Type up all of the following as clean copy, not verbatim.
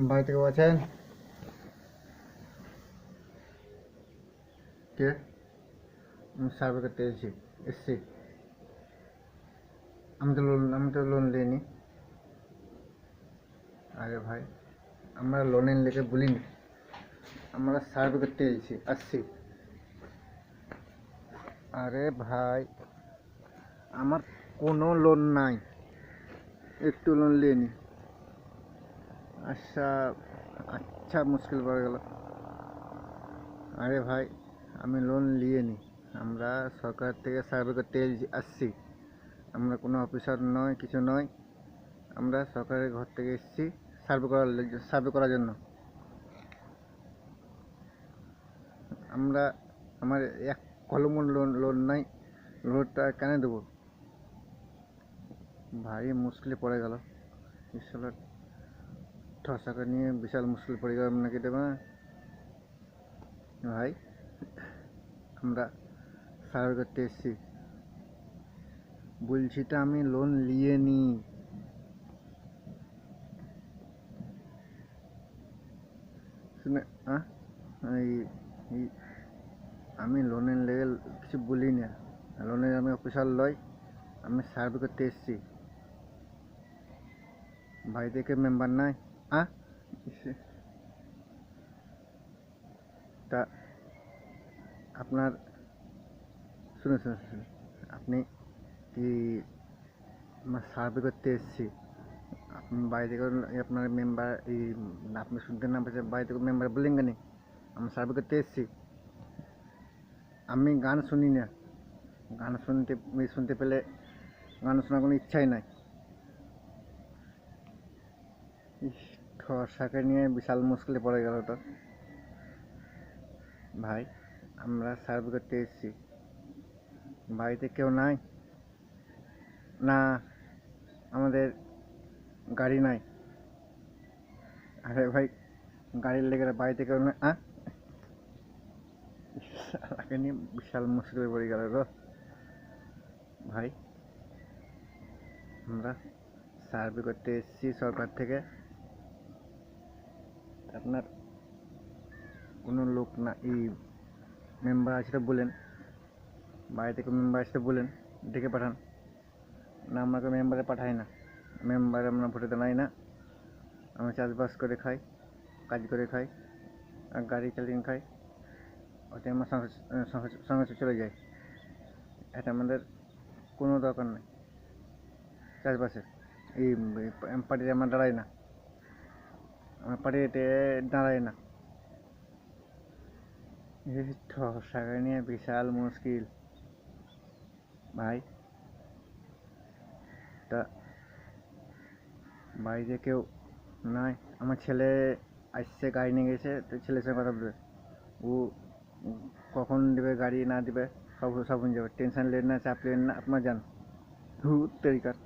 বাড়ি থেকে বলছেন কে? আমি সার্ভে করতে এসছি। আমি তো লোন নিইনি। আরে ভাই, আমরা লোনের লেগে বলিনি, আমরা সার্ভে করতে আসছি। আরে ভাই, আমার কোনো লোন নাই, একটু লোন নিইনি। আচ্ছা আচ্ছা, মুশকিল পড়ে গেল। আরে ভাই, আমি লোন নিইনি, আমরা সরকার থেকে সার্ভে করতে আসছি। আমরা কোনো অফিসার নয়, কিছু নয়, আমরা সরকারের ঘর থেকে এসেছি সার্ভে করার জন্য। আমার এক কলমও লোন নাই, লোনটা কেন দেবো? ভাই মুশকিলে পড়ে গেল, ঈশ্বর ঠসাকা নিয়ে বিশাল মুশকিল পড়ে গেল নাকি দেবে না ভাই। আমরা সার্ভে করতে এসেছি, বলছি তো আমি লোন নিইনি। শুনে আমি লোনের লেগে কিছু বলি না, লোনের আমি অফিসার লই, আমি সার্ভে করতে এসেছি। ভাই থেকে মেম্বার নাই। তা আপনার শুনুন, আপনি কি, আমার সার্ভে করতে এসেছি, আপনি বাড়ি থেকে আপনার মেম্বার আপনি শুনতে না পাচ্ছেন, বাড়ি থেকে মেম্বার বললেন কেন? আমি সার্ভে করতে এসেছি। আমি গান শুনি না, গান শুনতে পেলে গান শোনার কোনো ইচ্ছাই নাই। ঠসাকে নিয়ে বিশাল মুশকিলে পড়ে গেল তো ভাই। আমরা সার্ভে করতে এসেছি, বাড়িতে কেউ নাই না, আমাদের গাড়ি নাই। আরে ভাই, গাড়ির লেগে বাড়িতে কেউ নাই, তাকে নিয়ে বিশাল মুশকিলে পড়ে গেল গো ভাই। আমরা সার্ভে করতে এসেছি সরকার থেকে, আপনার কোনো লোক না, মেম্বার আছে তো বলেন, বাড়ি থেকে মেম্বার আসতে বলেন, ডেকে পাঠান না। আমাকে মেম্বারে পাঠায় না, মেম্বারে আমরা ভোটে দাঁড়াই না। আমরা চাষবাস করে খাই, কাজ করে খাই, আর গাড়ি চালিয়ে খাই, ওতে আমার সংসার চলে যায়। এটা আমাদের কোনো দরকার নেই চাষবাসের। পার্টিতে আমরা দাঁড়াই না, আমার পার্টিতে দাঁড়াই না। ঠসাকা নিয়ে বিশাল মুশকিল ভাই। তা বাড়িতে কেউ নাই, আমার ছেলে আসছে, গাড়ি নিয়ে গেছে, তো ছেলের সঙ্গে কথা বলবে। ও কখন দেবে গাড়ি, না দেবে সব হয়ে যাবে। টেনশন নেন না, চাপ নেন না, আপনার যান তরিকার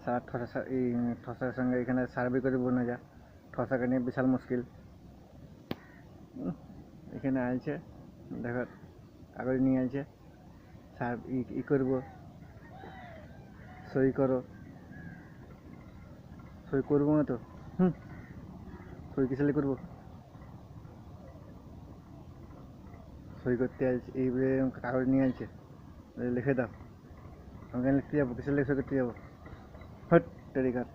সারা ঠসার সঙ্গে এখানে সার্ভে করে বোনা যা। ঠসাকে নিয়ে বিশাল মুশকিল। এখানে আনছে, দেখো কাগজ নিয়ে আনছে, করবো, সই করো, সই করবো না তো, সই কিসে করবো? সই করতে আসছে, এই কাগজ নিয়ে আনছে, লিখে দাও। আমাকে লিখতে যাবো, কিসের লিখে সই করতে যাবো? হট তরিকার।